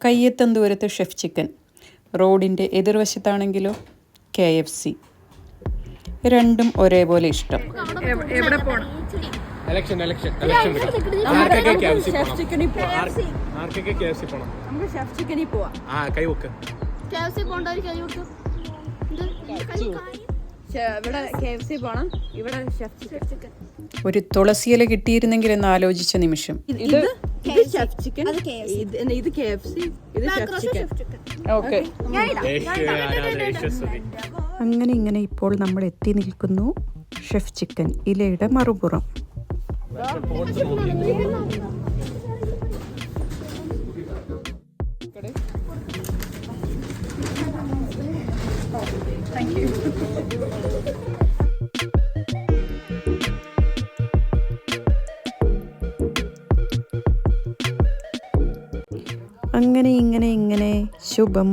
കയ്യെത്തും ദൂരത്ത് chef chicken, റോഡിൻ്റെ എതിർവശത്താണെങ്കിലോ KFC. രണ്ടും ഒരേപോലെ ഇഷ്ടം. എവിടെ പോണം? ഒരു തുളസിയില കിട്ടിയിരുന്നെങ്കിൽ എന്ന് ആലോചിച്ച നിമിഷം അങ്ങനെ ഇങ്ങനെ ഇപ്പോൾ നമ്മൾ എത്തി നിൽക്കുന്നു ഷെഫ് ചിക്കൻ ഇലയുടെ മറുപുറം. അങ്ങനെ ഇങ്ങനെ ശുഭം.